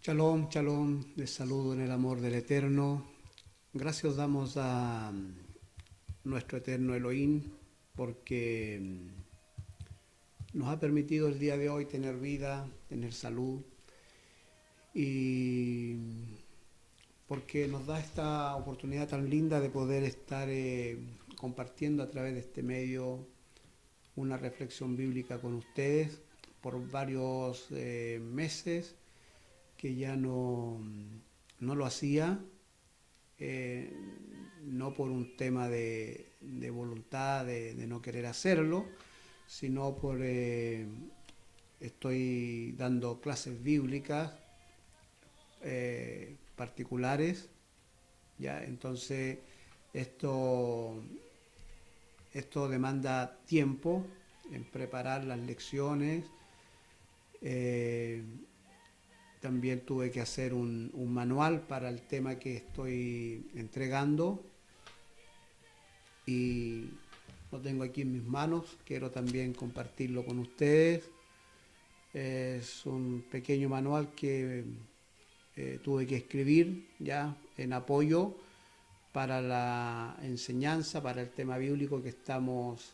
Shalom, shalom, les saludo en el amor del Eterno. Gracias damos a nuestro Eterno Elohim porque nos ha permitido el día de hoy tener vida, tener salud y porque nos da esta oportunidad tan linda de poder estar compartiendo a través de este medio una reflexión bíblica con ustedes por varios meses que ya no lo hacía, eh, no por un tema de voluntad, de no querer hacerlo, sino por estoy dando clases bíblicas particulares, ¿ya? Entonces esto, esto demanda tiempo en preparar las lecciones. eh, También tuve que hacer un manual para el tema que estoy entregando y lo tengo aquí en mis manos. Quiero también compartirlo con ustedes. Es un pequeño manual que tuve que escribir ya en apoyo para la enseñanza, para el tema bíblico que estamos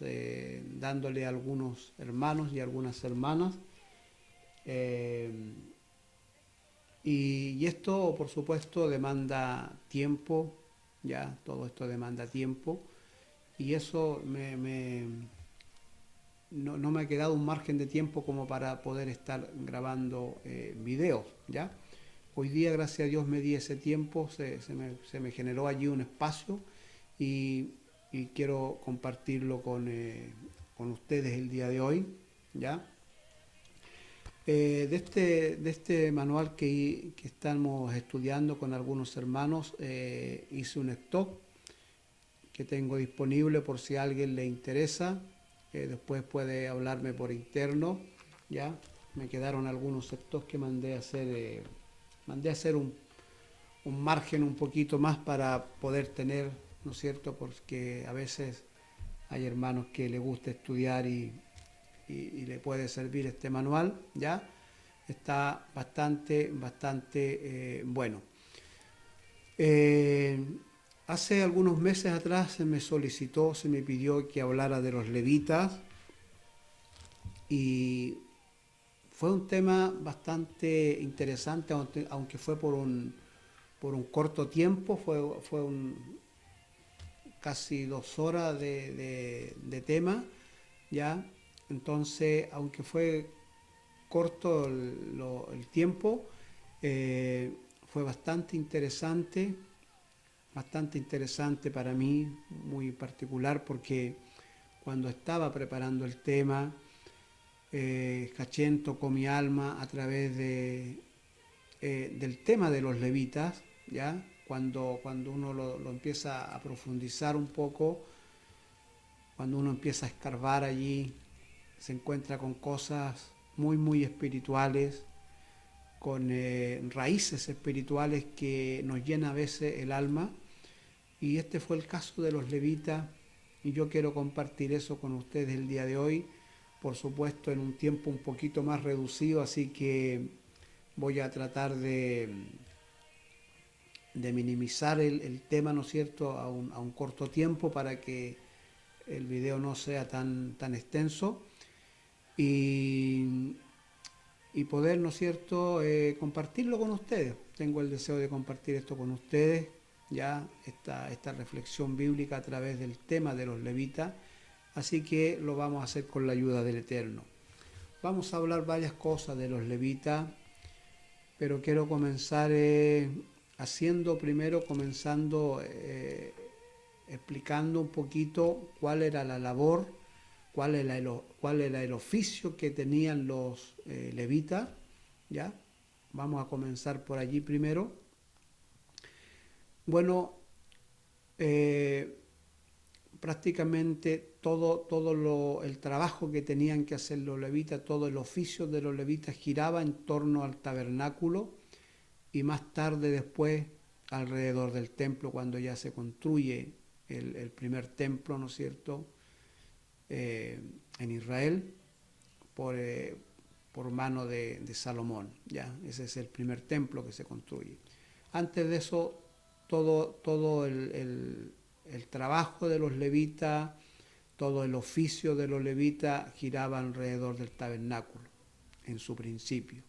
dándole a algunos hermanos y algunas hermanas. Eh, y esto, por supuesto, demanda tiempo, ya, todo esto demanda tiempo, y eso no me ha quedado un margen de tiempo como para poder estar grabando videos, ya. Hoy día, gracias a Dios, me di ese tiempo, se me generó allí un espacio y, y quiero compartirlo con ustedes el día de hoy, ya. De este manual que estamos estudiando con algunos hermanos, hice un stock que tengo disponible por si a alguien le interesa. Después puede hablarme por interno. ¿Ya? Me quedaron algunos stocks que mandé a hacer un margen un poquito más para poder tener, ¿no es cierto? Porque a veces hay hermanos que les gusta estudiar y le puede servir este manual, ¿ya? Está bastante bueno. Eh, Hace algunos meses atrás se me solicitó, se me pidió que hablara de los levitas y fue un tema bastante interesante, aunque fue por un corto tiempo, fue casi 2 horas de tema, ¿ya? Entonces, aunque fue corto el tiempo, eh, fue bastante interesante para mí, muy particular, porque cuando estaba preparando el tema, Cachén tocó mi alma a través del tema de los levitas, ¿ya? Cuando uno lo empieza a profundizar un poco, cuando uno empieza a escarbar allí, se encuentra con cosas muy espirituales, con raíces espirituales que nos llena a veces el alma. Y este fue el caso de los levitas y yo quiero compartir eso con ustedes el día de hoy, por supuesto en un tiempo un poquito más reducido, así que voy a tratar de minimizar el tema, ¿no es cierto?, a un corto tiempo para que el video no sea tan extenso y, y poder, ¿no es cierto?, compartirlo con ustedes. Tengo el deseo de compartir esto con ustedes, ya esta reflexión bíblica a través del tema de los levitas, así que lo vamos a hacer con la ayuda del Eterno. Vamos a hablar varias cosas de los levitas, pero quiero comenzar comenzando explicando un poquito cuál era la labor, cuál era el oficio que tenían los levitas, ¿ya? Vamos a comenzar por allí primero. Bueno, eh, prácticamente el trabajo que tenían que hacer los levitas, todo el oficio de los levitas giraba en torno al tabernáculo y más tarde después alrededor del templo cuando ya se construye el primer templo, ¿no es cierto?, en Israel, por, por mano de Salomón. ¿Ya? Ese es el primer templo que se construye. Antes de eso, todo el trabajo de los levitas, todo el oficio de los levitas giraba alrededor del tabernáculo, en su principio.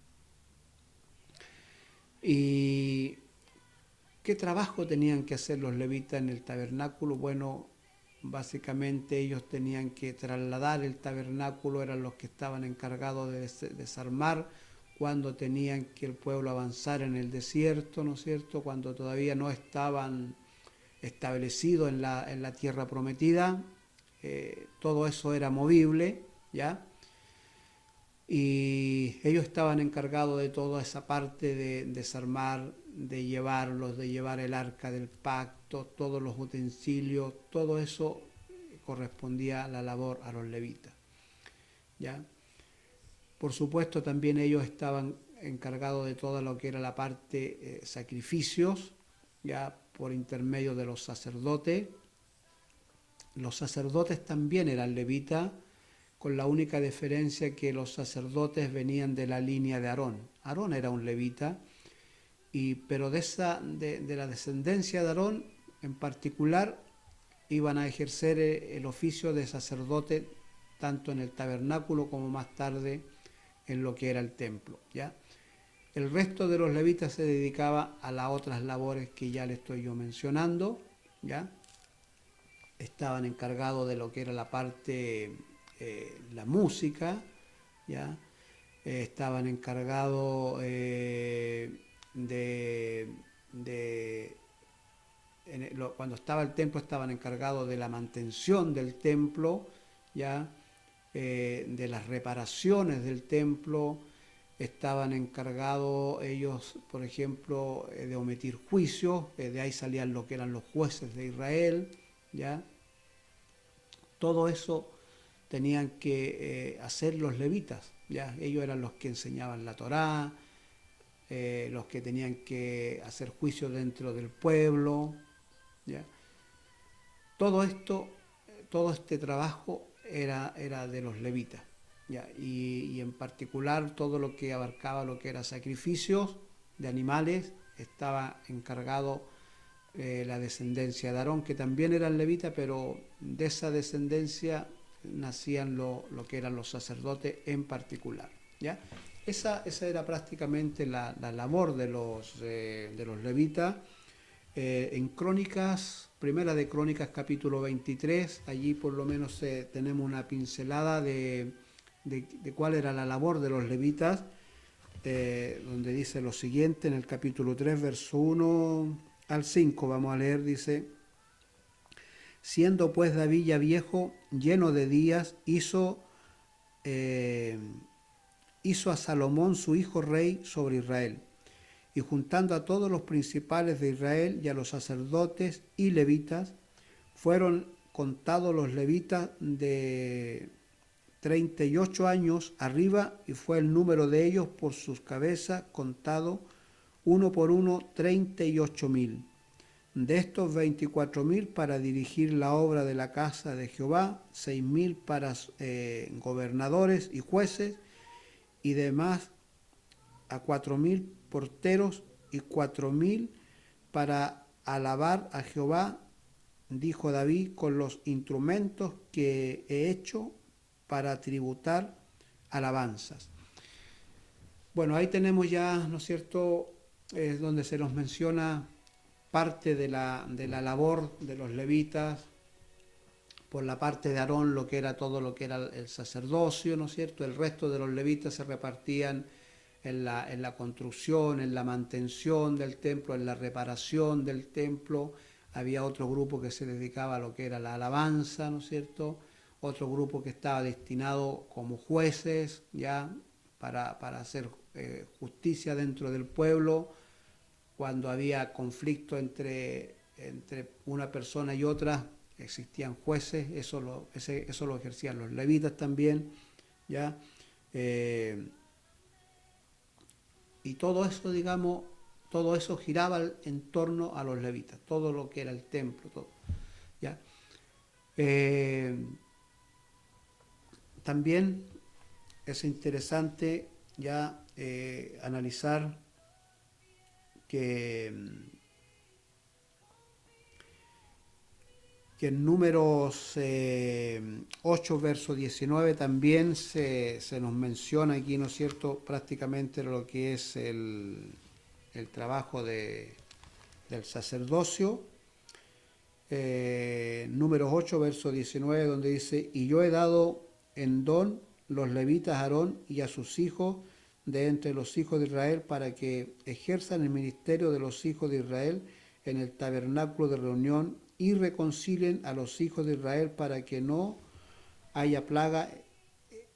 ¿Y qué trabajo tenían que hacer los levitas en el tabernáculo? Bueno, básicamente ellos tenían que trasladar el tabernáculo, eran los que estaban encargados de desarmar cuando tenían que el pueblo avanzar en el desierto, ¿no es cierto? Cuando todavía no estaban establecidos en la tierra prometida, todo eso era movible, ¿ya? Y ellos estaban encargados de toda esa parte de desarmar, de llevarlos, de llevar el arca del pacto, todos los utensilios, todo eso correspondía a la labor a los levitas, ¿ya? Por supuesto también ellos estaban encargados de todo lo que era la parte sacrificios, ya por intermedio de los sacerdotes. Los sacerdotes también eran levitas, con la única diferencia que los sacerdotes venían de la línea de Aarón. Aarón era un levita, pero de la descendencia de Aarón en particular iban a ejercer el oficio de sacerdote tanto en el tabernáculo como más tarde en lo que era el templo, ¿ya? El resto de los levitas se dedicaba a las otras labores que ya le estoy yo mencionando, ¿ya? Estaban encargados de lo que era la parte, la música, ¿ya? Estaban encargados cuando estaba el templo, estaban encargados de la mantención del templo, ¿ya? De las reparaciones del templo. Estaban encargados ellos, por ejemplo, de omitir juicios, de ahí salían lo que eran los jueces de Israel, ¿ya? Todo eso tenían que hacer los levitas, ¿ya? Ellos eran los que enseñaban la Torá, los que tenían que hacer juicio dentro del pueblo, ¿ya? Todo esto, todo este trabajo era de los levitas, ¿ya? Y en particular todo lo que abarcaba lo que era sacrificios de animales estaba encargado la descendencia de Aarón, que también eran levitas, pero de esa descendencia nacían lo que eran los sacerdotes en particular, ¿ya? Esa era prácticamente la labor de los levitas. En Crónicas, Primera de Crónicas capítulo 23, allí por lo menos tenemos una pincelada de cuál era la labor de los levitas, donde dice lo siguiente en el capítulo 3, verso 1 al 5, vamos a leer, dice: siendo pues David ya viejo, lleno de días, hizo a Salomón su hijo rey sobre Israel, y juntando a todos los principales de Israel y a los sacerdotes y levitas, fueron contados los levitas de 38 años arriba, y fue el número de ellos por sus cabezas contado uno por uno 38.000. De estos 24.000 para dirigir la obra de la casa de Jehová, 6.000 para gobernadores y jueces, y demás a 4.000 porteros y 4.000 para alabar a Jehová, dijo David, con los instrumentos que he hecho para tributar alabanzas. Bueno, ahí tenemos ya, ¿no es cierto?, donde se nos menciona parte de la labor de los levitas. Por la parte de Aarón, lo que era todo lo que era el sacerdocio, ¿no es cierto? El resto de los levitas se repartían en la construcción, en la mantención del templo, en la reparación del templo. Había otro grupo que se dedicaba a lo que era la alabanza, ¿no es cierto? Otro grupo que estaba destinado como jueces, ya, para hacer justicia dentro del pueblo. Cuando había conflicto entre una persona y otra, existían jueces, eso lo ejercían los levitas también, ¿ya? Y todo eso, digamos, todo eso giraba en torno a los levitas, todo lo que era el templo, todo, ¿ya? También es interesante ya analizar que, que en Números 8, verso 19 también se nos menciona aquí, ¿no es cierto?, prácticamente lo que es el trabajo del sacerdocio. Números 8, verso 19, donde dice: y yo he dado en don los levitas a Aarón y a sus hijos de entre los hijos de Israel, para que ejerzan el ministerio de los hijos de Israel en el tabernáculo de reunión y reconcilien a los hijos de Israel, para que no haya plaga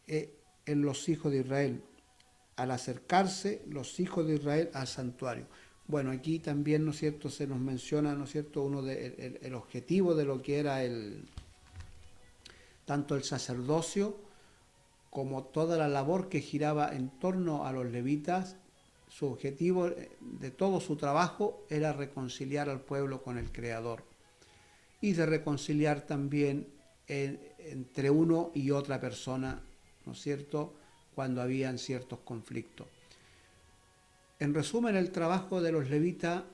en los hijos de Israel, al acercarse los hijos de Israel al santuario. Bueno, aquí también, ¿no es cierto?, se nos menciona, ¿no es cierto?, el objetivo de lo que era tanto el sacerdocio como toda la labor que giraba en torno a los levitas. Su objetivo de todo su trabajo era reconciliar al pueblo con el Creador y de reconciliar también entre uno y otra persona, ¿no es cierto?, cuando habían ciertos conflictos. En resumen, el trabajo de los levitas,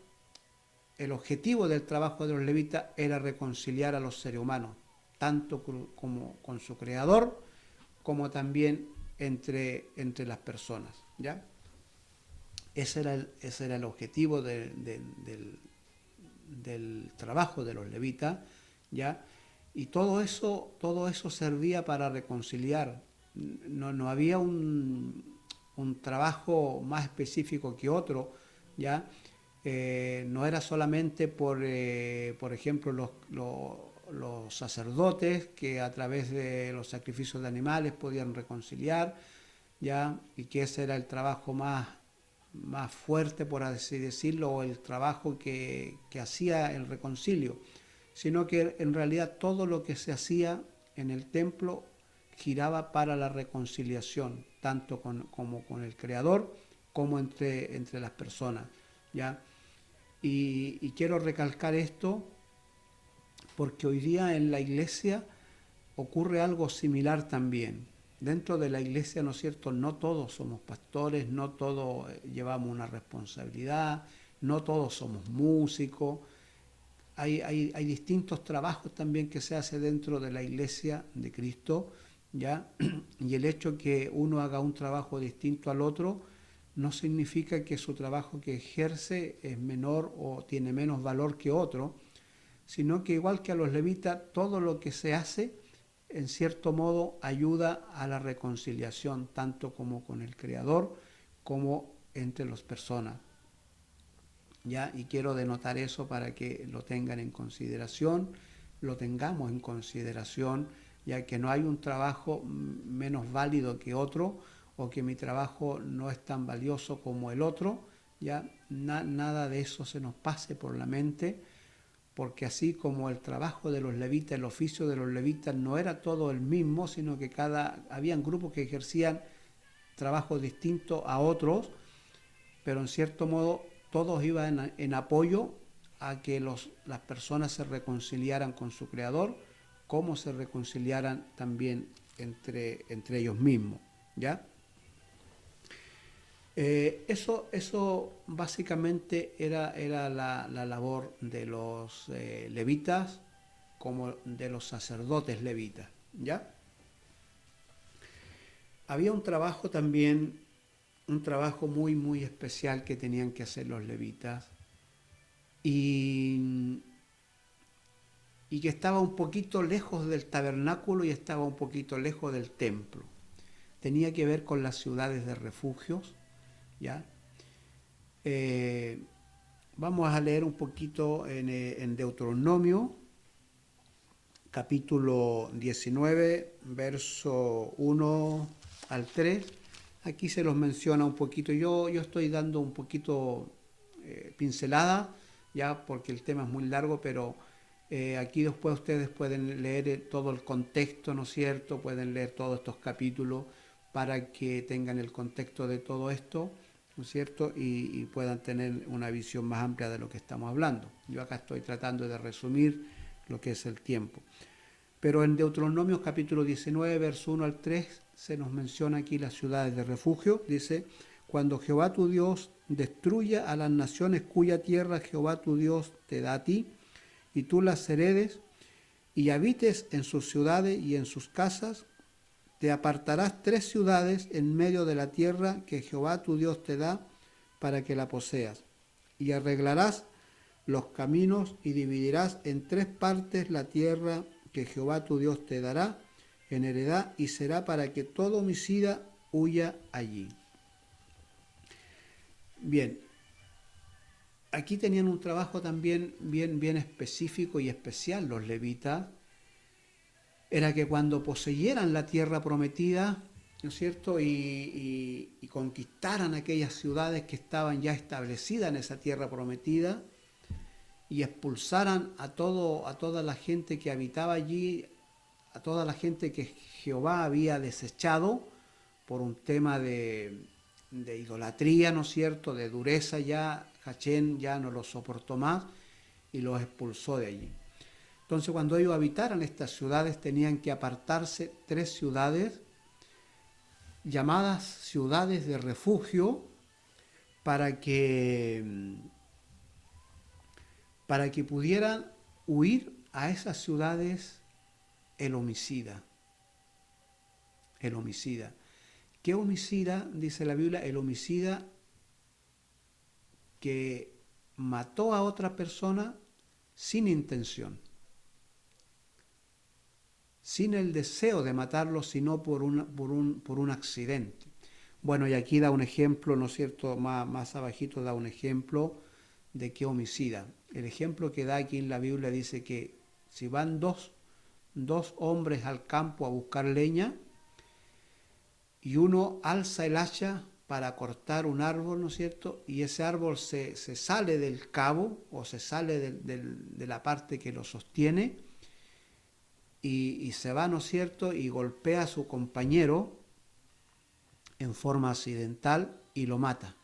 el objetivo del trabajo de los levitas era reconciliar a los seres humanos, tanto como con su Creador, como también entre las personas, ¿ya? Ese era el objetivo del trabajo de los levitas, ¿ya? Y todo eso servía para reconciliar. No había un trabajo más específico que otro, ¿ya? No era solamente por ejemplo, los sacerdotes que a través de los sacrificios de animales podían reconciliar, ¿ya? Y que ese era el trabajo más fuerte, por así decirlo, o el trabajo que hacía el reconcilio, sino que en realidad todo lo que se hacía en el templo giraba para la reconciliación, tanto como con el Creador, como entre las personas, ¿ya? Y quiero recalcar esto porque hoy día en la iglesia ocurre algo similar también. Dentro de la iglesia, ¿no es cierto?, no todos somos pastores, no todos llevamos una responsabilidad, no todos somos músicos. Hay distintos trabajos también que se hace dentro de la iglesia de Cristo, ¿ya? Y el hecho que uno haga un trabajo distinto al otro no significa que su trabajo que ejerce es menor o tiene menos valor que otro, sino que igual que a los levitas, todo lo que se hace, en cierto modo, ayuda a la reconciliación, tanto como con el Creador, como entre las personas, ¿ya? Y quiero denotar eso para que lo tengan en consideración, lo tengamos en consideración, ya que no hay un trabajo menos válido que otro, o que mi trabajo no es tan valioso como el otro, ya nada de eso se nos pase por la mente, porque así como el trabajo de los levitas, el oficio de los levitas no era todo el mismo, sino que habían grupos que ejercían trabajos distintos a otros, pero en cierto modo todos iban en apoyo a que las personas se reconciliaran con su Creador, como se reconciliaran también entre ellos mismos, ¿ya? Eso básicamente era la labor de los levitas, como de los sacerdotes levitas, ¿ya? Había un trabajo también, un trabajo muy, muy especial que tenían que hacer los levitas, y que estaba un poquito lejos del tabernáculo y estaba un poquito lejos del templo. Tenía que ver con las ciudades de refugios, ¿ya? Vamos a leer un poquito en Deuteronomio, capítulo 19, verso 1 al 3. Aquí se los menciona un poquito. Yo estoy dando un poquito pincelada, ya, porque el tema es muy largo, pero aquí después ustedes pueden leer todo el contexto, ¿no es cierto? Pueden leer todos estos capítulos para que tengan el contexto de todo esto, ¿no es cierto? Y puedan tener una visión más amplia de lo que estamos hablando. Yo acá estoy tratando de resumir lo que es el tiempo. Pero en Deuteronomio capítulo 19, verso 1 al 3, se nos menciona aquí las ciudades de refugio. Dice, cuando Jehová tu Dios destruya a las naciones cuya tierra Jehová tu Dios te da a ti, y tú las heredes, y habites en sus ciudades y en sus casas, te apartarás 3 ciudades en medio de la tierra que Jehová tu Dios te da para que la poseas, y arreglarás los caminos y dividirás en 3 partes la tierra que Jehová tu Dios te dará en heredad, y será para que todo homicida huya allí. Bien, aquí tenían un trabajo también bien específico y especial los levitas. Era que cuando poseyeran la tierra prometida, ¿no es cierto?, y conquistaran aquellas ciudades que estaban ya establecidas en esa tierra prometida, y expulsaran a toda la gente que habitaba allí, a toda la gente que Jehová había desechado por un tema de idolatría, ¿no es cierto?, de dureza. Ya Jachén ya no los soportó más y los expulsó de allí. Entonces, cuando ellos habitaran estas ciudades, tenían que apartarse 3 ciudades llamadas ciudades de refugio para que pudieran huir a esas ciudades el homicida. El homicida. ¿Qué homicida? Dice la Biblia, el homicida que mató a otra persona sin intención, sin el deseo de matarlo, sino por un accidente. Bueno, y aquí da un ejemplo, ¿no es cierto?, más abajito da un ejemplo de qué homicida. El ejemplo que da aquí en la Biblia dice que si van dos hombres al campo a buscar leña, y uno alza el hacha para cortar un árbol, ¿no es cierto?, y ese árbol se sale del cabo o se sale de la parte que lo sostiene, y se va, ¿no es cierto?, y golpea a su compañero en forma accidental y lo mata.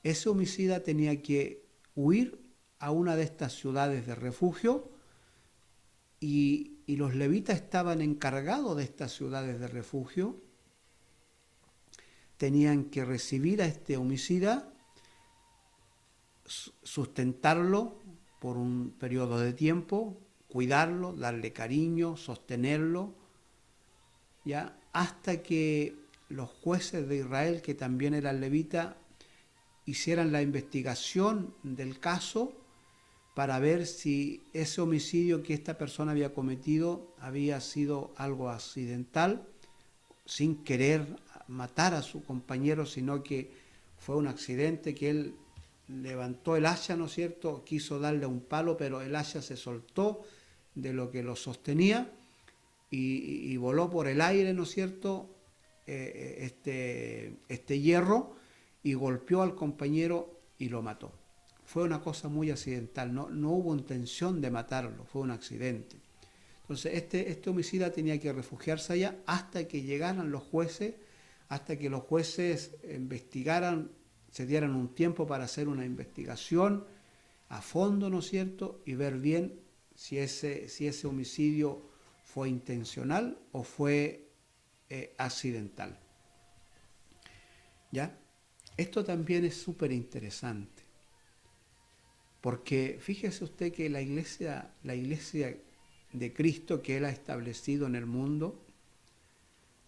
Ese homicida tenía que huir a una de estas ciudades de refugio, y los levitas estaban encargados de estas ciudades de refugio. Tenían que recibir a este homicida, sustentarlo por un periodo de tiempo, cuidarlo, darle cariño, sostenerlo, ¿ya?, hasta que los jueces de Israel, que también eran levitas, hicieran la investigación del caso para ver si ese homicidio que esta persona había cometido había sido algo accidental, sin querer matar a su compañero, sino que fue un accidente, que él levantó el hacha, ¿no es cierto?, quiso darle un palo, pero el hacha se soltó de lo que lo sostenía y voló por el aire, ¿no es cierto?, este hierro, y golpeó al compañero y lo mató. Fue una cosa muy accidental, no hubo intención de matarlo, fue un accidente. Entonces este homicida tenía que refugiarse allá hasta que llegaran los jueces, hasta que los jueces investigaran, se dieran un tiempo para hacer una investigación a fondo, ¿no es cierto?, y ver bien si ese homicidio fue intencional o fue accidental. ¿Ya? Esto también es súper interesante, porque fíjese usted que la iglesia de Cristo que Él ha establecido en el mundo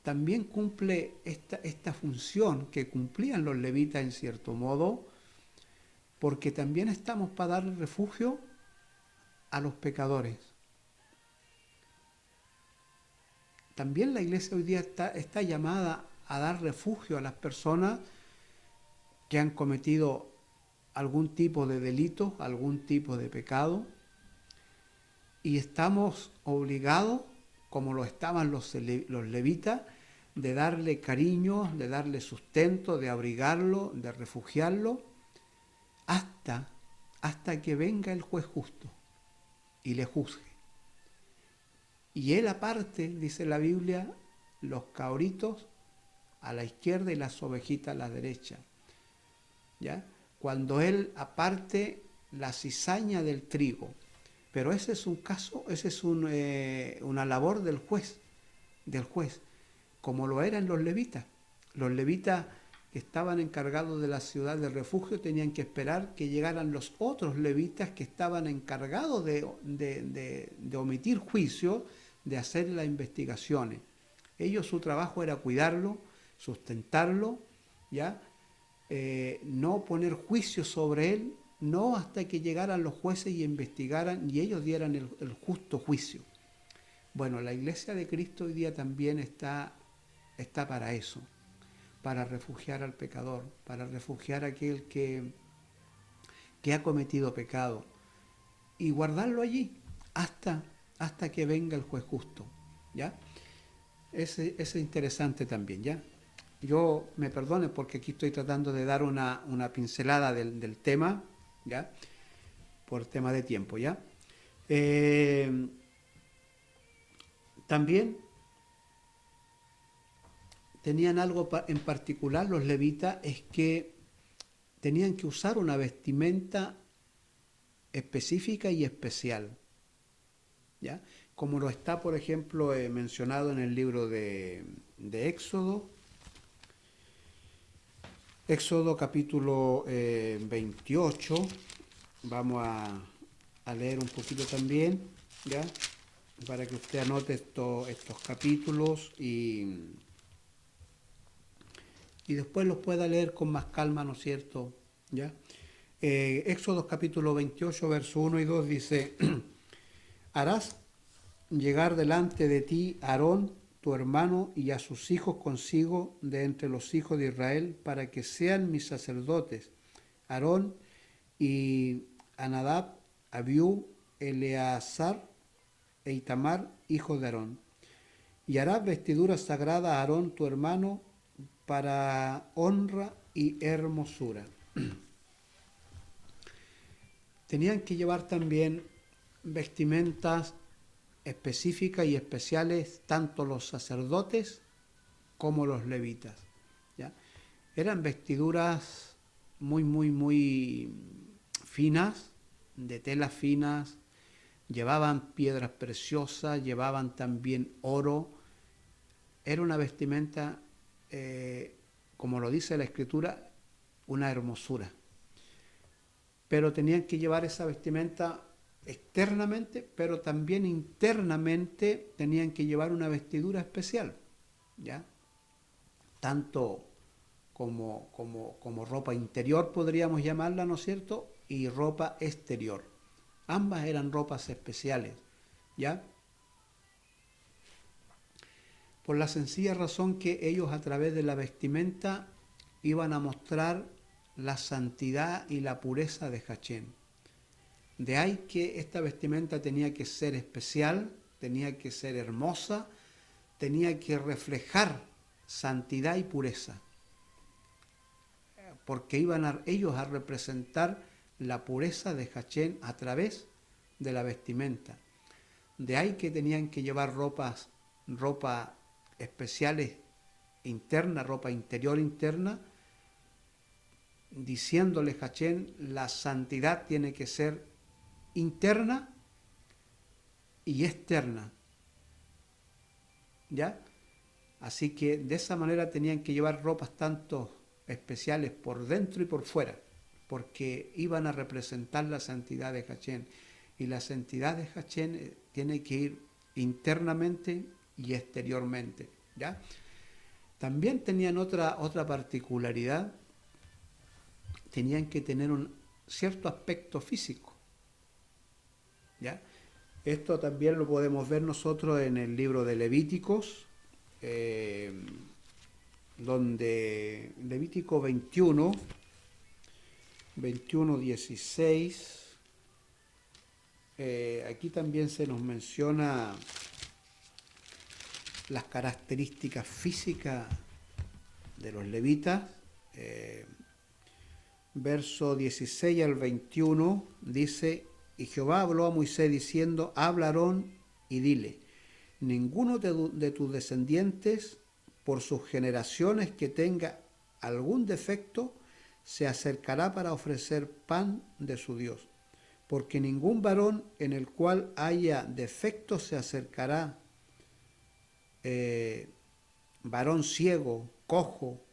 también cumple esta función que cumplían los levitas en cierto modo, porque también estamos para dar refugio a los pecadores. También la iglesia hoy día está llamada a dar refugio a las personas que han cometido algún tipo de delito, algún tipo de pecado, y estamos obligados, como lo estaban los levitas, de darle cariño, de darle sustento, de abrigarlo, de refugiarlo, hasta que venga el juez justo y le juzgue. Y él aparte, dice la Biblia, los cabritos a la izquierda y las ovejitas a la derecha. ¿Ya? Cuando él aparte la cizaña del trigo, Pero ese es un caso, ese es una labor del juez, como lo eran los levitas. Los levitas que estaban encargados de la ciudad de refugio tenían que esperar que llegaran los otros levitas que estaban encargados de omitir juicio, de hacer las investigaciones. Ellos, su trabajo era cuidarlo, sustentarlo, ¿ya? No poner juicio sobre él, no hasta que llegaran los jueces y investigaran y ellos dieran el justo juicio. Bueno, la Iglesia de Cristo hoy día también está para eso, para refugiar al pecador, para refugiar a aquel que ha cometido pecado y guardarlo allí hasta que venga el juez justo, ¿ya? Ese es interesante también, ¿ya? Yo me perdone porque aquí estoy tratando de dar una pincelada del tema, ¿ya? Por tema de tiempo, ¿ya? También tenían algo en particular los levitas, es que tenían que usar una vestimenta específica y especial, ¿ya? Como lo está, por ejemplo, mencionado en el libro de Éxodo. Éxodo capítulo 28, vamos a leer un poquito también, ¿ya? Para que usted anote estos capítulos y después los pueda leer con más calma, ¿no es cierto? ¿Ya? Éxodo capítulo 28, verso 1 y 2 dice, harás llegar delante de ti a Aarón, tu hermano, y a sus hijos consigo de entre los hijos de Israel, para que sean mis sacerdotes. Aarón y Anadab, Abiú, Eleazar e Itamar, hijos de Aarón. Y harás vestidura sagrada a Aarón, tu hermano, para honra y hermosura. Tenían que llevar también vestimentas específicas y especiales tanto los sacerdotes como los levitas, ¿ya? Eran vestiduras muy finas, de telas finas, llevaban piedras preciosas, llevaban también oro. Era una vestimenta, como lo dice la Escritura, una hermosura. Pero tenían que llevar esa vestimenta externamente, pero también internamente tenían que llevar una vestidura especial, ¿ya? Tanto como ropa interior podríamos llamarla, ¿no es cierto? Y ropa exterior. Ambas eran ropas especiales, ¿ya? Por la sencilla razón que ellos a través de la vestimenta iban a mostrar la santidad y la pureza de Jachén. De ahí que esta vestimenta tenía que ser especial, tenía que ser hermosa, tenía que reflejar santidad y pureza, porque iban ellos a representar la pureza de Jachén a través de la vestimenta. De ahí que tenían que llevar ropa especiales interna, ropa interior interna, diciéndole Jachén, la santidad tiene que ser interna y externa, ¿ya? Así que de esa manera tenían que llevar ropas tanto especiales por dentro y por fuera, porque iban a representar la santidad de Jachén. Y la santidad de Jachén tiene que ir internamente y exteriormente, ¿ya? También tenían otra particularidad, tenían que tener un cierto aspecto físico, ¿ya? Esto también lo podemos ver nosotros en el libro de Levíticos, donde Levítico 21:16, aquí también se nos menciona las características físicas de los levitas. Verso 16 al 21 dice, y Jehová habló a Moisés diciendo, habla a Aarón y dile, ninguno de tus descendientes, por sus generaciones que tenga algún defecto, se acercará para ofrecer pan de su Dios, porque ningún varón en el cual haya defecto se acercará, varón ciego, cojo,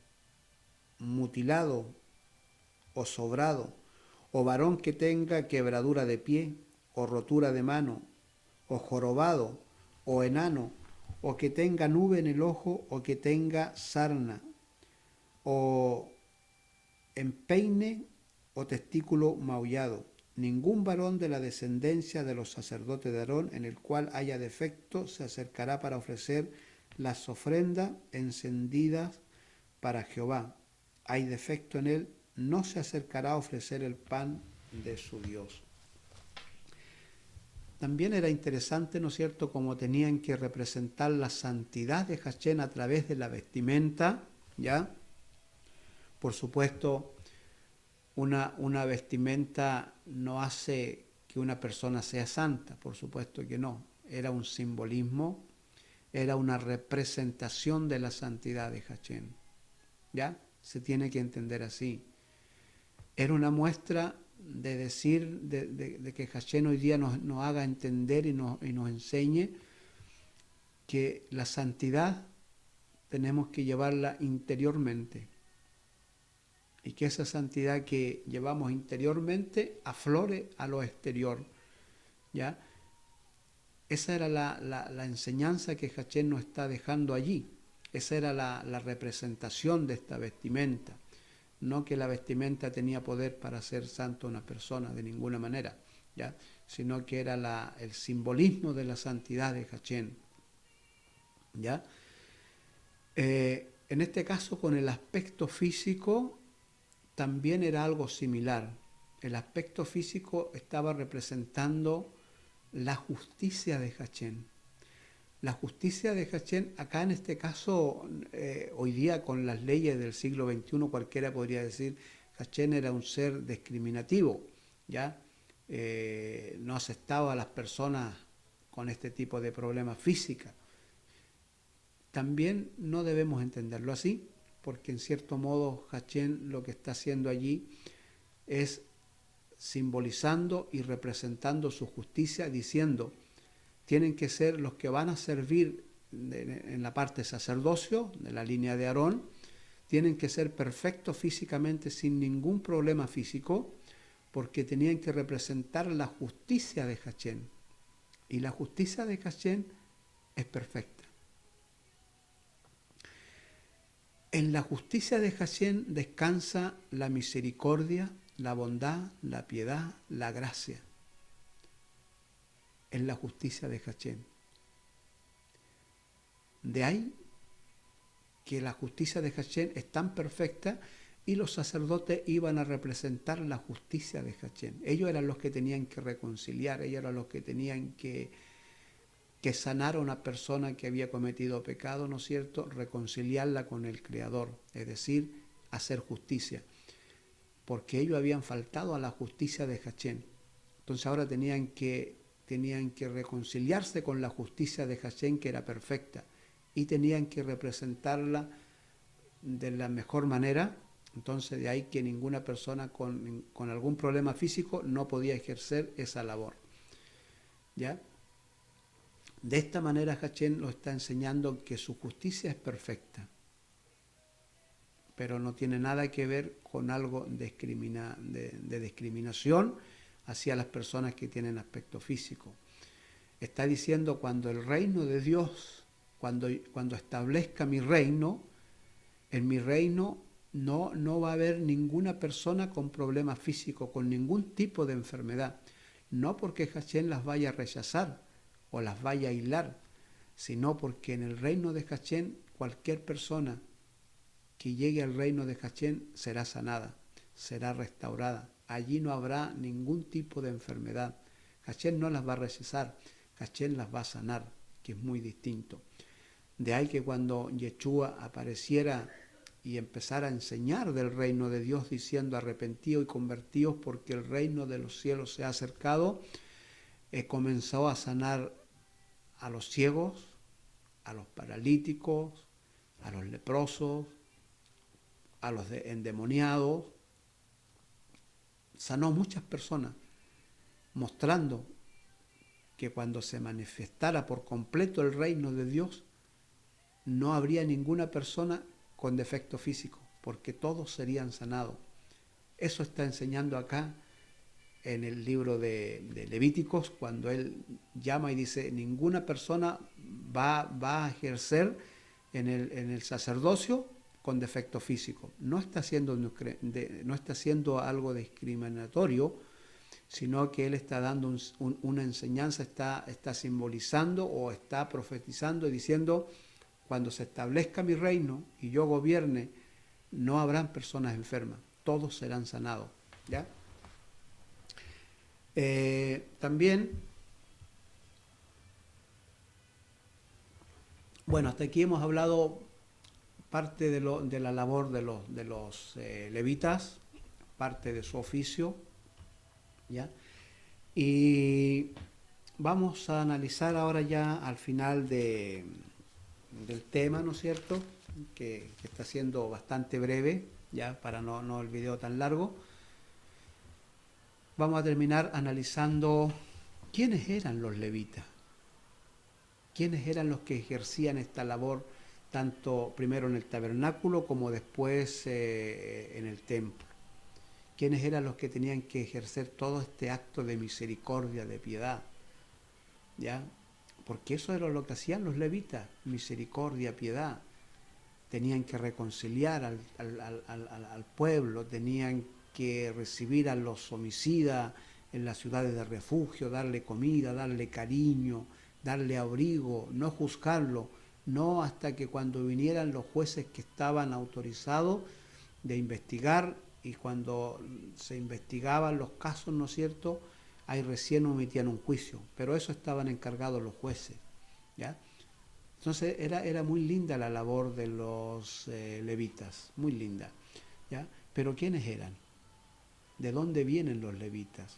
mutilado o sobrado, o varón que tenga quebradura de pie, o rotura de mano, o jorobado, o enano, o que tenga nube en el ojo, o que tenga sarna, o empeine, o testículo maullado. Ningún varón de la descendencia de los sacerdotes de Aarón en el cual haya defecto se acercará para ofrecer las ofrendas encendidas para Jehová. Hay defecto en él, no se acercará a ofrecer el pan de su Dios. También era interesante, ¿no es cierto?, cómo tenían que representar la santidad de Hachén a través de la vestimenta, ¿ya? Por supuesto, una vestimenta no hace que una persona sea santa, por supuesto que no. Era un simbolismo, era una representación de la santidad de Hachén, ¿ya? Se tiene que entender así. Era una muestra de decir, de que Hachén hoy día nos haga entender y nos enseñe que la santidad tenemos que llevarla interiormente y que esa santidad que llevamos interiormente aflore a lo exterior, ¿ya? Esa era la enseñanza que Hachén nos está dejando allí. Esa era la representación de esta vestimenta. No que la vestimenta tenía poder para hacer santo a una persona de ninguna manera, ¿ya? Sino que era el simbolismo de la santidad de Hachén, ¿ya? En este caso, con el aspecto físico, también era algo similar. El aspecto físico estaba representando la justicia de Hachén. La justicia de Hachén, acá en este caso, hoy día con las leyes del siglo XXI, cualquiera podría decir Hachén era un ser discriminativo, ¿ya? No aceptaba a las personas con este tipo de problemas físicos. También no debemos entenderlo así, porque en cierto modo Hachén lo que está haciendo allí es simbolizando y representando su justicia, diciendo: tienen que ser los que van a servir en la parte sacerdocio, de la línea de Aarón, tienen que ser perfectos físicamente sin ningún problema físico, porque tenían que representar la justicia de Hachén. Y la justicia de Hachén es perfecta. En la justicia de Hachén descansa la misericordia, la bondad, la piedad, la gracia. En la justicia de Hachén. De ahí que la justicia de Hachén es tan perfecta y los sacerdotes iban a representar la justicia de Hachén. Ellos eran los que tenían que reconciliar, ellos eran los que tenían que sanar a una persona que había cometido pecado, ¿no es cierto?, reconciliarla con el Creador, es decir, hacer justicia, porque ellos habían faltado a la justicia de Hachén. Entonces ahora tenían que reconciliarse con la justicia de Hachén, que era perfecta, y tenían que representarla de la mejor manera. Entonces de ahí que ninguna persona con algún problema físico no podía ejercer esa labor, ¿ya? De esta manera Hachén nos está enseñando que su justicia es perfecta, pero no tiene nada que ver con algo de discriminación hacia las personas que tienen aspecto físico. Está diciendo: cuando el reino de Dios, cuando establezca mi reino, en mi reino no va a haber ninguna persona con problemas físicos, con ningún tipo de enfermedad. No porque Hachén las vaya a rechazar o las vaya a aislar, sino porque en el reino de Hachén cualquier persona que llegue al reino de Hachén será sanada, será restaurada. Allí no habrá ningún tipo de enfermedad. Hachén no las va a rechazar, Hachén las va a sanar, que es muy distinto. De ahí que cuando Yeshua apareciera y empezara a enseñar del reino de Dios, diciendo: arrepentidos y convertidos porque el reino de los cielos se ha acercado, comenzó a sanar a los ciegos, a los paralíticos, a los leprosos, a los endemoniados. Sanó muchas personas. mostrando que cuando se manifestara por completo el reino de Dios, no habría ninguna persona con defecto físico, porque todos serían sanados. Eso está enseñando acá en el libro de Levíticos, cuando él llama y dice, ninguna persona va a ejercer en el sacerdocio con defecto físico. No está haciendo algo discriminatorio, sino que él está dando una enseñanza, está simbolizando o está profetizando y diciendo, cuando se establezca mi reino y yo gobierne, no habrán personas enfermas, todos serán sanados. ¿Ya? También, bueno, hasta aquí hemos hablado parte de la labor de los levitas, parte de su oficio, ¿ya? Y vamos a analizar ahora ya al final del tema, ¿no es cierto?, que está siendo bastante breve, ya para no el video tan largo. Vamos a terminar analizando quiénes eran los levitas, quiénes eran los que ejercían esta labor, tanto primero en el tabernáculo como después en el templo. Quiénes eran los que tenían que ejercer todo este acto de misericordia, de piedad, ¿ya? Porque eso era lo que hacían los levitas, misericordia, piedad. Tenían que reconciliar al pueblo, tenían que recibir a los homicidas en las ciudades de refugio, darle comida, darle cariño, darle abrigo, no juzgarlo, no hasta que cuando vinieran los jueces que estaban autorizados de investigar, y cuando se investigaban los casos, ¿no es cierto?, ahí recién omitían un juicio, pero eso estaban encargados los jueces, ¿ya? Entonces era muy linda la labor de los levitas, muy linda, ¿ya? Pero ¿quiénes eran? ¿De dónde vienen los levitas?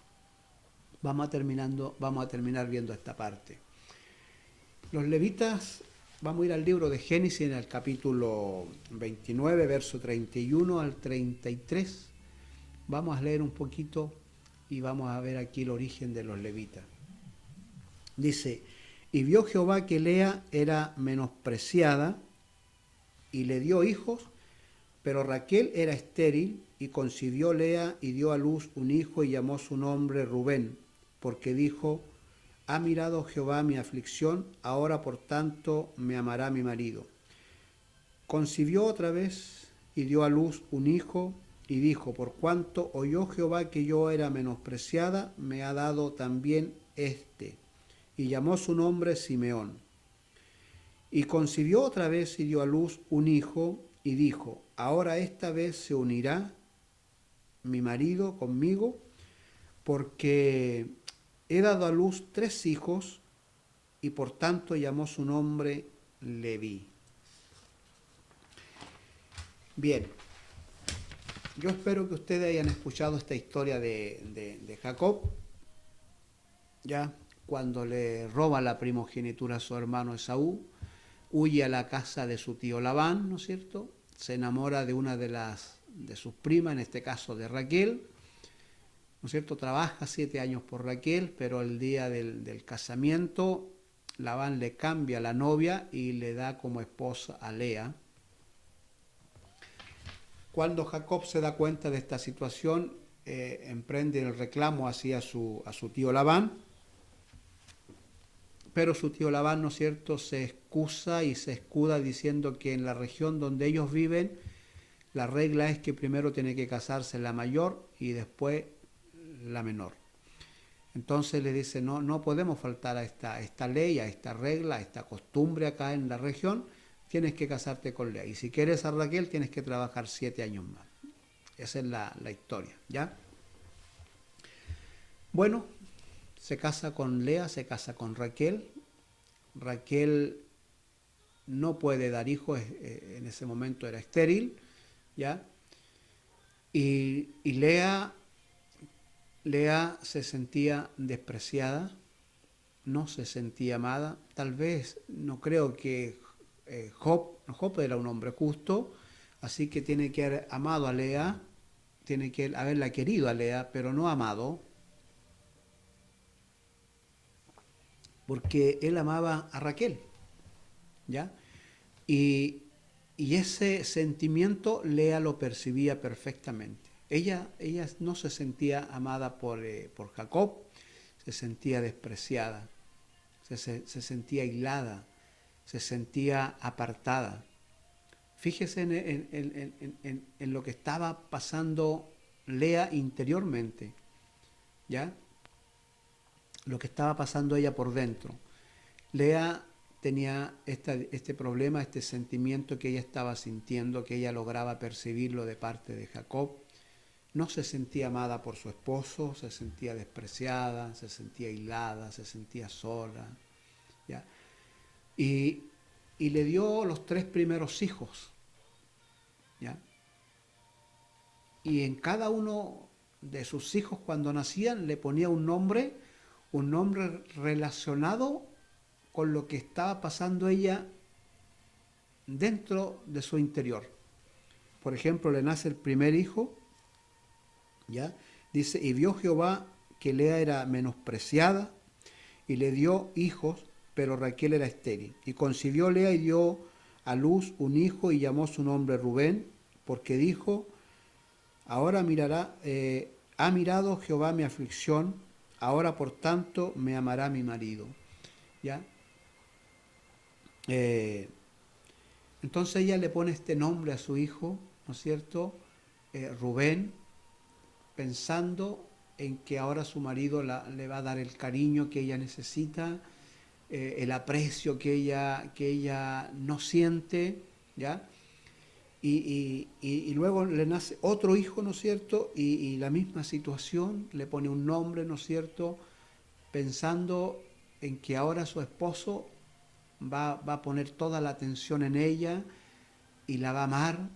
Vamos a terminar viendo esta parte. Los levitas, vamos a ir al libro de Génesis en el capítulo 29, verso 31 al 33. Vamos a leer un poquito y vamos a ver aquí el origen de los levitas. Dice, y vio Jehová que Lea era menospreciada y le dio hijos, pero Raquel era estéril y concibió Lea y dio a luz un hijo y llamó su nombre Rubén, porque dijo, ha mirado Jehová mi aflicción, ahora por tanto me amará mi marido. Concibió otra vez y dio a luz un hijo y dijo, por cuanto oyó Jehová que yo era menospreciada, me ha dado también este. Y llamó su nombre Simeón. Y concibió otra vez y dio a luz un hijo y dijo, ahora esta vez se unirá mi marido conmigo, porque he dado a luz 3 hijos, y por tanto llamó su nombre Leví. Bien, yo espero que ustedes hayan escuchado esta historia de Jacob, ya cuando le roba la primogenitura a su hermano Esaú, huye a la casa de su tío Labán, ¿no es cierto? Se enamora de una de sus primas, en este caso de Raquel, ¿no es cierto? Trabaja 7 años por Raquel, pero el día del casamiento Labán le cambia la novia y le da como esposa a Lea. Cuando Jacob se da cuenta de esta situación, emprende el reclamo hacia a su tío Labán, pero su tío Labán, ¿no es cierto?, se excusa y se escuda diciendo que en la región donde ellos viven, la regla es que primero tiene que casarse la mayor y después la menor. Entonces le dice, no podemos faltar a esta ley, a esta regla, a esta costumbre acá en la región, tienes que casarte con Lea. Y si quieres a Raquel, tienes que trabajar 7 años más. Esa es la historia, ¿ya? Bueno, se casa con Lea, se casa con Raquel. Raquel no puede dar hijos, en ese momento era estéril, ¿ya? Y Lea se sentía despreciada, no se sentía amada. Tal vez, no creo que Job era un hombre justo, así que tiene que haber amado a Lea, tiene que haberla querido a Lea, pero no amado. porque él amaba a Raquel, ¿ya? Y, y ese sentimiento Lea lo percibía perfectamente. Ella no se sentía amada por Jacob, se sentía despreciada, se sentía aislada, se sentía apartada. Fíjese en lo que estaba pasando Lea interiormente, ¿ya? Lo que estaba pasando ella por dentro. Lea tenía este problema, este sentimiento que ella estaba sintiendo, que ella lograba percibirlo de parte de Jacob. No se sentía amada por su esposo, se sentía despreciada, se sentía aislada, se sentía sola, ¿ya? Y, y le dio los 3 primeros hijos, ¿ya? Y en cada uno de sus hijos cuando nacían le ponía un nombre relacionado con lo que estaba pasando ella dentro de su interior. Por ejemplo, le nace el primer hijo, ¿ya? Dice, y vio Jehová que Lea era menospreciada y le dio hijos, pero Raquel era estéril. Y concibió Lea y dio a luz un hijo y llamó su nombre Rubén, porque dijo, ahora ha mirado Jehová mi aflicción, ahora por tanto me amará mi marido. ¿Ya? Entonces ella le pone este nombre a su hijo, ¿no es cierto? Rubén, pensando en que ahora su marido le va a dar el cariño que ella necesita, el aprecio que ella no siente, ¿ya? Y luego le nace otro hijo, ¿no es cierto? Y la misma situación, le pone un nombre, ¿no es cierto? Pensando en que ahora su esposo va a poner toda la atención en ella y la va a amar,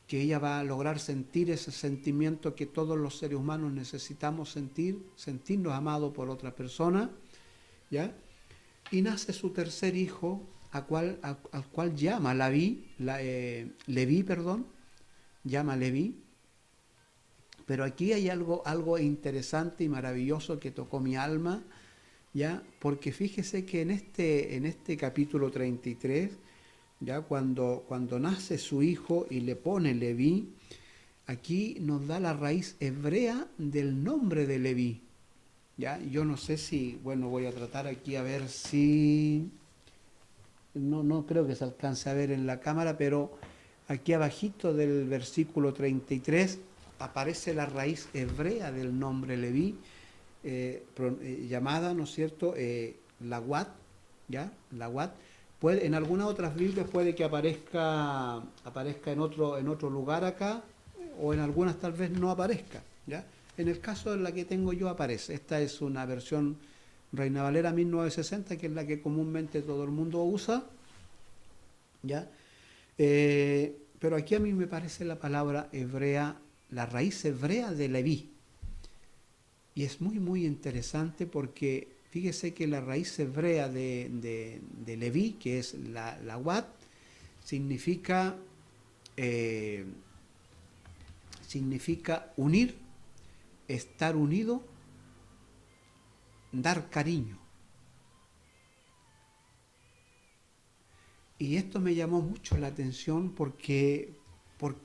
que ella va a lograr sentir ese sentimiento que todos los seres humanos necesitamos sentir, sentirnos amados por otra persona, ¿ya? Y nace su tercer hijo, al cual llama Leví, llama Leví. Pero aquí hay algo interesante y maravilloso que tocó mi alma, ¿ya? Porque fíjese que en este capítulo 33, ¿ya? Cuando nace su hijo y le pone Leví, aquí nos da la raíz hebrea del nombre de Leví, ¿ya? Yo no sé si, bueno, voy a tratar aquí a ver si, no creo que se alcance a ver en la cámara, pero aquí abajito del versículo 33 aparece la raíz hebrea del nombre Leví, llamada, ¿no es cierto?, Lawat, ¿ya? Lawat. En algunas otras Biblias puede que aparezca en otro lugar acá, o en algunas tal vez no aparezca, ¿ya? En el caso de la que tengo yo aparece. Esta es una versión Reina Valera 1960, que es la que comúnmente todo el mundo usa, ¿ya? Pero aquí a mí me parece la palabra hebrea, la raíz hebrea de Leví. Y es muy, muy interesante porque fíjese que la raíz hebrea de Leví, que es la Wat, significa unir, estar unido, dar cariño. Y esto me llamó mucho la atención porque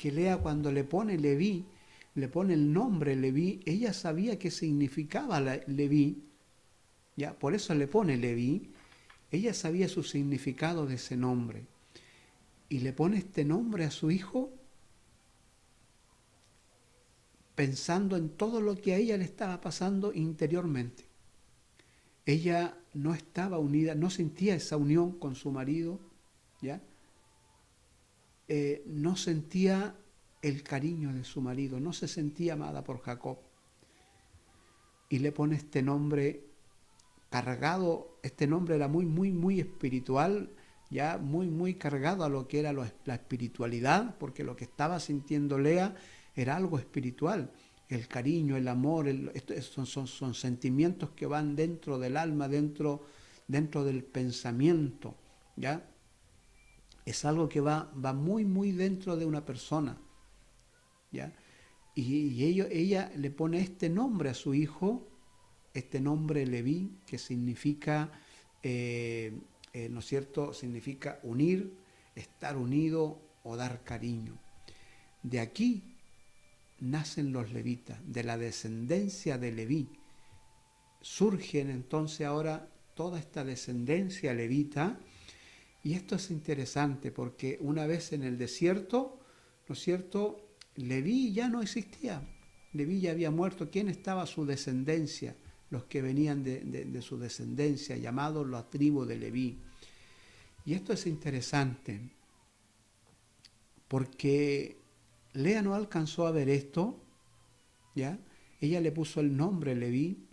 Lea, cuando le pone Leví, le pone el nombre Leví, ella sabía qué significaba Leví, ¿ya? Por eso le pone Leví, ella sabía su significado de ese nombre. Y le pone este nombre a su hijo pensando en todo lo que a ella le estaba pasando interiormente. Ella no estaba unida, no sentía esa unión con su marido, ¿ya? No sentía el cariño de su marido, no se sentía amada por Jacob. Y le pone este nombre cargado, este nombre era muy, muy, muy espiritual, ya muy, muy cargado a lo que era la espiritualidad, porque lo que estaba sintiendo Lea era algo espiritual. El cariño, el amor, son sentimientos que van dentro del alma, dentro del pensamiento, ¿ya? Es algo que va muy, muy dentro de una persona, ¿ya? Y ella le pone este nombre a su hijo, este nombre Leví, que significa, ¿no es cierto?, significa unir, estar unido o dar cariño. De aquí nacen los levitas, de la descendencia de Leví. Surgen entonces ahora toda esta descendencia levita, y esto es interesante porque una vez en el desierto, ¿no es cierto?, Leví ya no existía, Leví ya había muerto. ¿Quién estaba su descendencia? Los que venían de su descendencia, llamados la tribu de Leví. Y esto es interesante porque Lea no alcanzó a ver esto, ¿ya? Ella le puso el nombre Leví,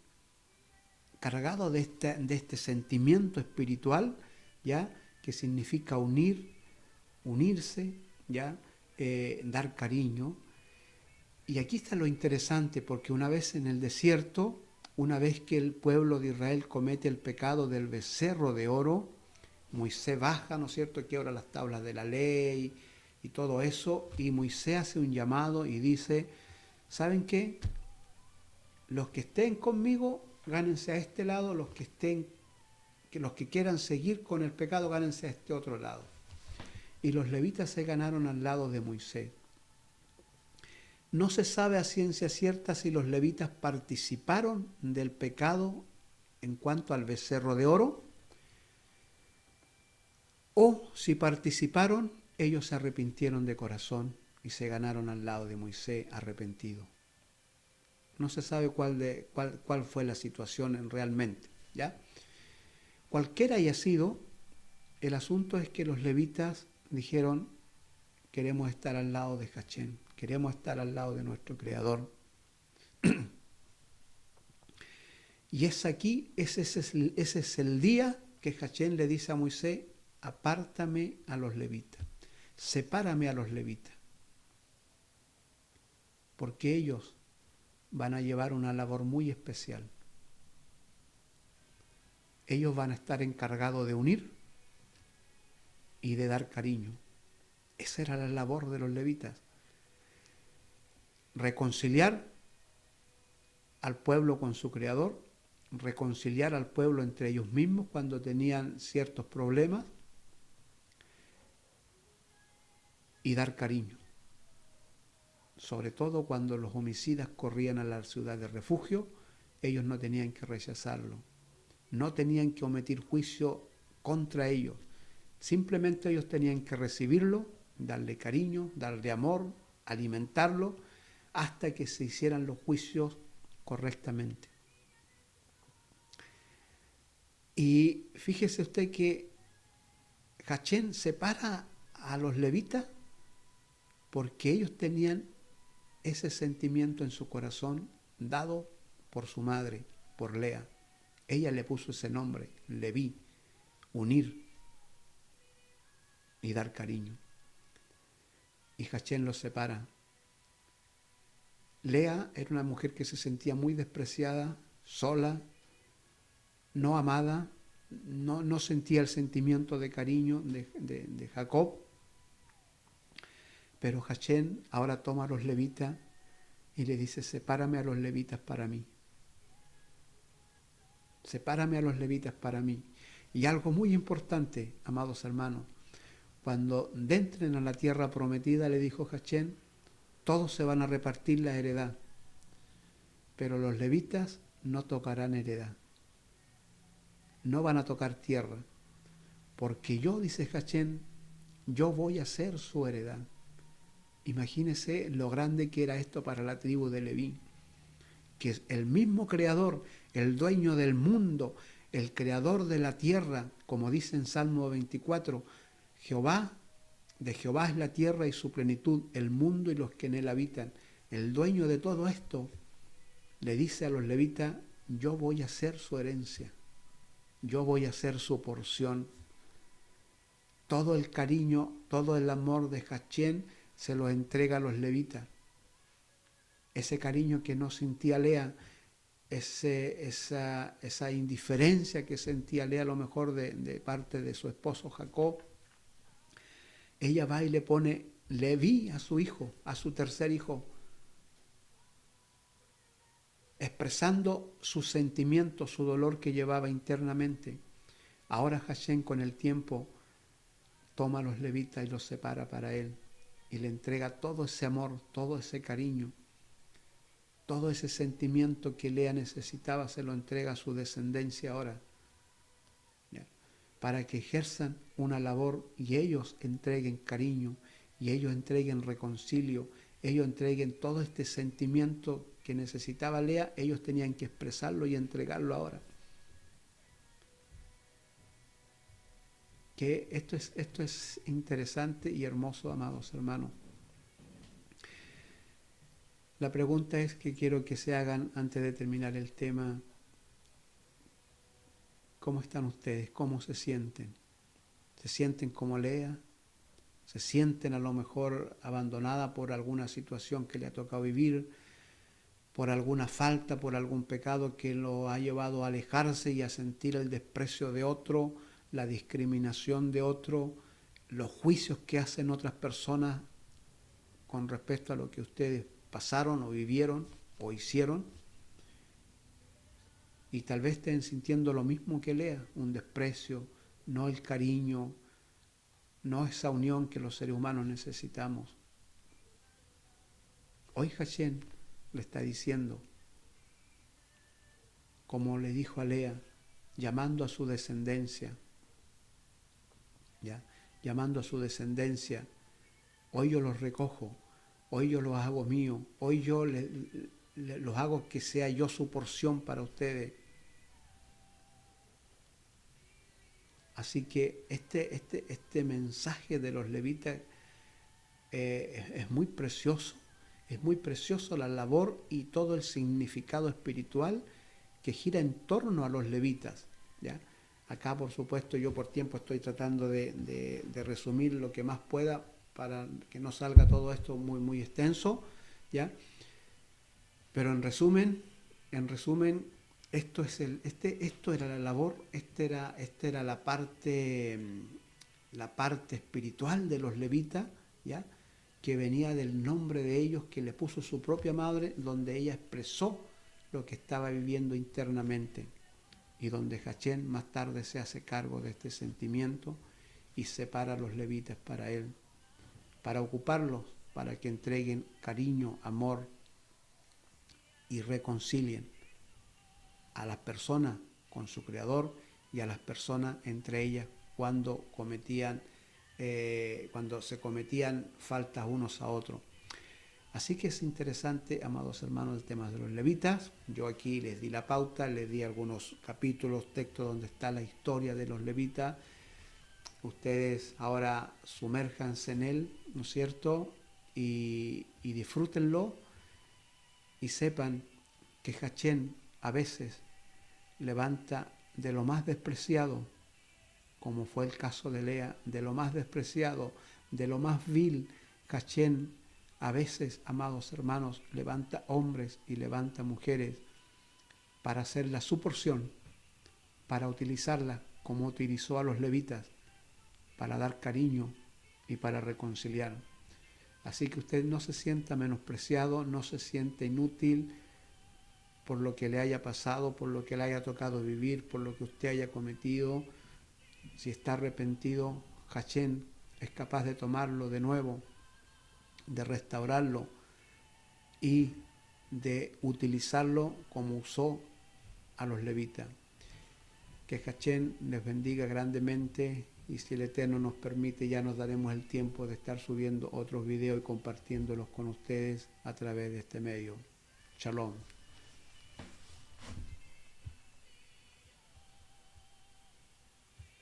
cargado de este sentimiento espiritual, ¿ya?, que significa unir, unirse, ¿ya?, dar cariño. Y aquí está lo interesante, porque una vez en el desierto, una vez que el pueblo de Israel comete el pecado del becerro de oro, Moisés baja, ¿no es cierto?, quiebra las tablas de la ley y todo eso, y Moisés hace un llamado y dice, ¿saben qué? Los que estén conmigo, gánense a este lado, los que quieran seguir con el pecado, gánense a este otro lado. Y los levitas se ganaron al lado de Moisés. No se sabe a ciencia cierta si los levitas participaron del pecado en cuanto al becerro de oro, o si participaron, ellos se arrepintieron de corazón y se ganaron al lado de Moisés arrepentido. No se sabe cuál fue la situación realmente, ¿ya? Cualquiera haya sido, el asunto es que los levitas dijeron, queremos estar al lado de Hachén, queremos estar al lado de nuestro Creador. Y es aquí, ese es el día que Hachén le dice a Moisés, apártame a los levitas, sepárame a los levitas, porque ellos van a llevar una labor muy especial. Ellos van a estar encargados de unir y de dar cariño. Esa era la labor de los levitas. Reconciliar al pueblo con su Creador, reconciliar al pueblo entre ellos mismos cuando tenían ciertos problemas y dar cariño. Sobre todo cuando los homicidas corrían a la ciudad de refugio, ellos no tenían que rechazarlo, no tenían que omitir juicio contra ellos, simplemente ellos tenían que recibirlo, darle cariño, darle amor, alimentarlo, hasta que se hicieran los juicios correctamente. Y fíjese usted que Hachén separa a los levitas porque ellos tenían ese sentimiento en su corazón dado por su madre, por Lea. Ella le puso ese nombre, Leví, unir y dar cariño. Y Hachén los separa. Lea era una mujer que se sentía muy despreciada, sola, no amada, no sentía el sentimiento de cariño de Jacob. Pero Hachén ahora toma a los levitas y le dice, sepárame a los levitas para mí. Sepárame a los levitas para mí. Y algo muy importante, amados hermanos, cuando entren a la tierra prometida, le dijo Hachén, todos se van a repartir la heredad, pero los levitas no tocarán heredad. No van a tocar tierra, porque yo, dice Hachén, yo voy a ser su heredad. Imagínese lo grande que era esto para la tribu de Leví, que el mismo Creador, el dueño del mundo, el Creador de la tierra, como dice en Salmo 24, de Jehová es la tierra y su plenitud, el mundo y los que en él habitan. El dueño de todo esto le dice a los levitas, yo voy a ser su herencia, yo voy a ser su porción. Todo el cariño, todo el amor de Hachén se lo entrega a los levitas. Ese cariño que no sentía Lea, esa indiferencia que sentía Lea a lo mejor de parte de su esposo Jacob, ella va y le pone Leví a su hijo, a su tercer hijo. expresando su sentimiento, su dolor que llevaba internamente. Ahora Hashem con el tiempo toma a los levitas y los separa para él y le entrega todo ese amor, todo ese cariño, todo ese sentimiento que Lea necesitaba, se lo entrega a su descendencia ahora, ¿ya? Para que ejerzan una labor y ellos entreguen cariño y ellos entreguen reconcilio, ellos entreguen todo este sentimiento que necesitaba Lea, ellos tenían que expresarlo y entregarlo ahora. Que esto es interesante y hermoso, amados hermanos. La pregunta es que quiero que se hagan antes de terminar el tema. ¿Cómo están ustedes? ¿Cómo se sienten? ¿Se sienten como Lea? ¿Se sienten a lo mejor abandonada por alguna situación que le ha tocado vivir? ¿Por alguna falta, por algún pecado que lo ha llevado a alejarse y a sentir el desprecio de otro, la discriminación de otro, los juicios que hacen otras personas con respecto a lo que ustedes pasaron o vivieron o hicieron? Y tal vez estén sintiendo lo mismo que Lea, un desprecio, no el cariño, no esa unión que los seres humanos necesitamos. Hoy Hashem le está diciendo, como le dijo a Lea, llamando a su descendencia, ¿ya? Llamando a su descendencia, hoy yo los recojo, hoy yo los hago míos, hoy yo los hago que sea yo su porción para ustedes. Así que este mensaje de los levitas es muy precioso la labor y todo el significado espiritual que gira en torno a los levitas, ¿ya? Acá, por supuesto, yo por tiempo estoy tratando de resumir lo que más pueda para que no salga todo esto muy, muy extenso, ¿ya? Pero en resumen, esto era la labor, esta era la parte espiritual de los levitas, ¿ya? Que venía del nombre de ellos, que le puso su propia madre, donde ella expresó lo que estaba viviendo internamente y donde Hashem más tarde se hace cargo de este sentimiento y separa a los levitas para él, para ocuparlos, para que entreguen cariño, amor y reconcilien a las personas con su Creador y a las personas entre ellas cuando se cometían faltas unos a otros. Así que es interesante, amados hermanos, el tema de los levitas. Yo aquí les di la pauta, les di algunos capítulos, textos donde está la historia de los levitas. Ustedes ahora sumérjanse en él, ¿no es cierto? Y disfrútenlo y sepan que Hashem a veces levanta de lo más despreciado, como fue el caso de Lea, de lo más despreciado, de lo más vil. Hashem a veces, amados hermanos, levanta hombres y levanta mujeres para hacerla su porción, para utilizarla como utilizó a los levitas, para dar cariño y para reconciliar. Así que usted no se sienta menospreciado, no se siente inútil por lo que le haya pasado, por lo que le haya tocado vivir, por lo que usted haya cometido. Si está arrepentido, Hashem es capaz de tomarlo de nuevo, de restaurarlo y de utilizarlo como usó a los levitas. Que Hashem les bendiga grandemente y si el Eterno nos permite ya nos daremos el tiempo de estar subiendo otros videos y compartiéndolos con ustedes a través de este medio. Shalom.